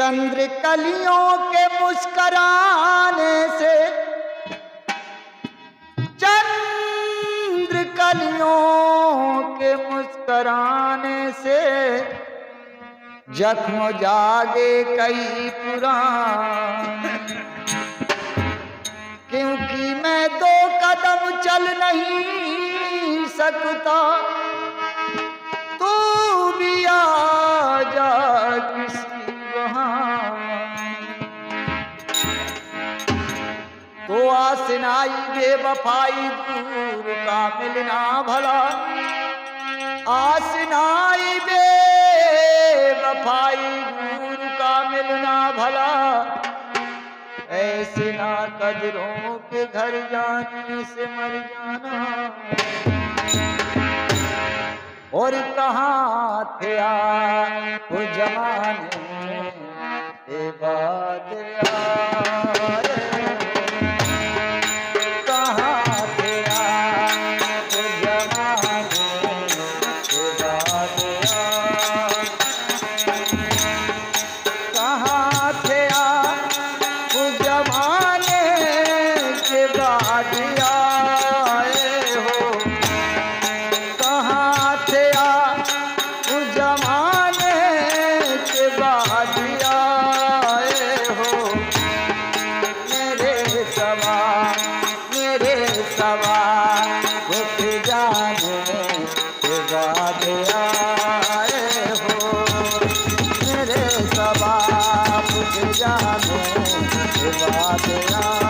चंद्र कलियों के मुस्कुराने से, चंद्र कलियों के मुस्कुराने से जख्म जागे कई पुराने। क्योंकि मैं 2 कदम चल नहीं सकता, तू भी आ जा किसी बहाने। तो आसनाई बेवफाई दूर का मिलना भला, आसनाई बेवफाई दूर का मिलना भला। ऐसे ना कदरों के घर जाने से मर जाना। और कहाँ थे वो जमाने के बाद यार, कहाँ थे वो जमाने के बाद यार, कहाँ थे वो जमाने के बाद आए हो। कहाँ थे वो जमाने के बाद आए हो। मेरे सवा उठ जाने के बाद आए हो। मेरे सवा उठ जाने के बाद आए।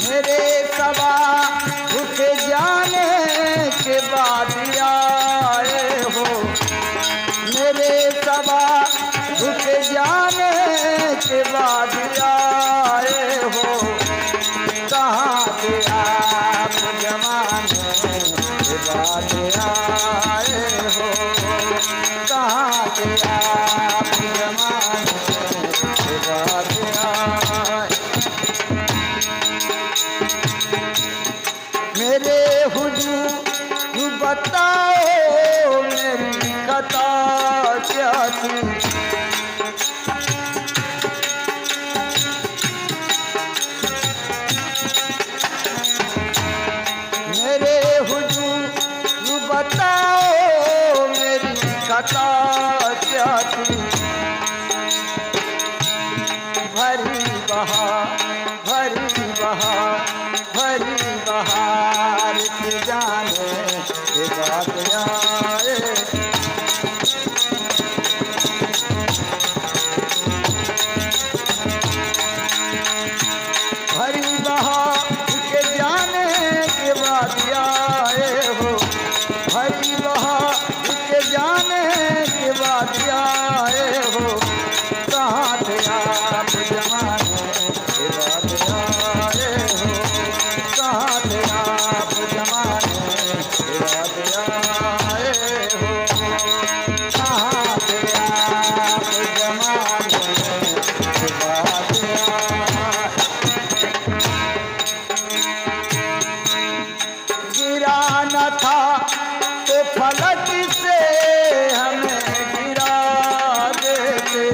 मेरे सवा उठ जाने के बाद आए हो। मेरे सवा उठ जाने के बाद आए हो। कहाँ थे आप जमाने के बाद आए हो। कहाँ थे आप जमाने के बाद आए। मेरे हुजूर बताओ मेरी खता क्या थी। मेरे हुजूर बताओ मेरी खता क्या थी। भरी बहार भरी बहार भरी बहार की जाने के बाद आए। भरी बहार के जाने के बाद आए हो। भरी बहार के जाने के बाद आए हो। कहाँ थे आप जमाने के बाद आए हो। कहाँ थे आप जमाने के बाद आए हो। कहाँ थे आप जमाने के बाद आए। गिरा न था तो फलक से हमें गिरा देते।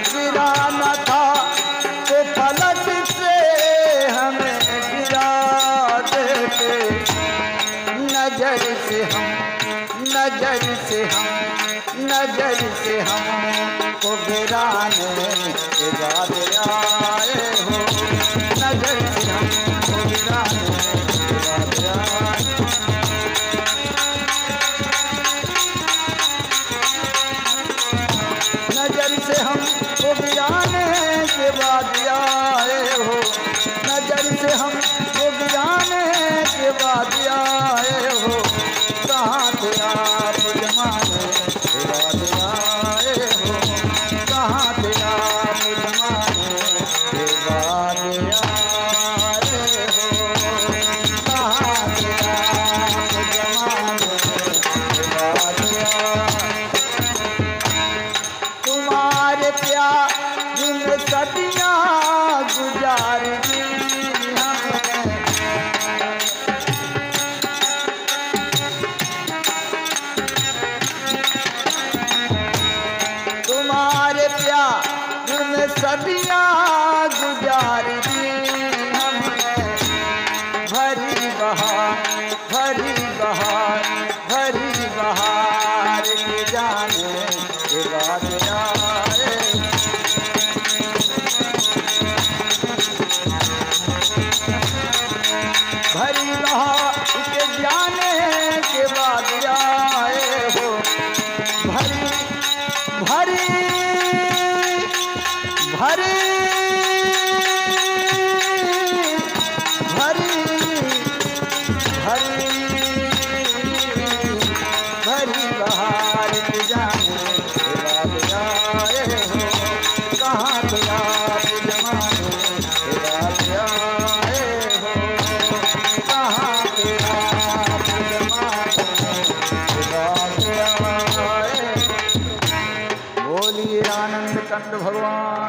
गिरा न था तो फलक से हमें गिरा देते। नजर से हम को गिराने के बाद आए हो। नजर से हम को गिराने के बाद आए। नजर से हम को गिराने के बाद आए हो। नजर से हम को गिराने के बाद आए हो। कहाँ थे आप जमाने के बाद आए हो। कहाँ थे आप जमाने के बाद आए हो। कहाँ थे आप जमाने के बाद आए। तुम्हारे प्यार में सदियाँ गुजार दी हमने। सदियाँ गुजार दी हमने भरी बहार भरी बहार भरी बहार के जाने के बाद आए भरी बहार के जाने के बाद आए हो भरी भरी भरी भरी भरी भरी बहार के जाने के बाद आए हो कहाँ थे आप जमाने के बाद आए हो कहाँ थे आप जमाने के बाद आए बोलिए आनंद कंद भगवान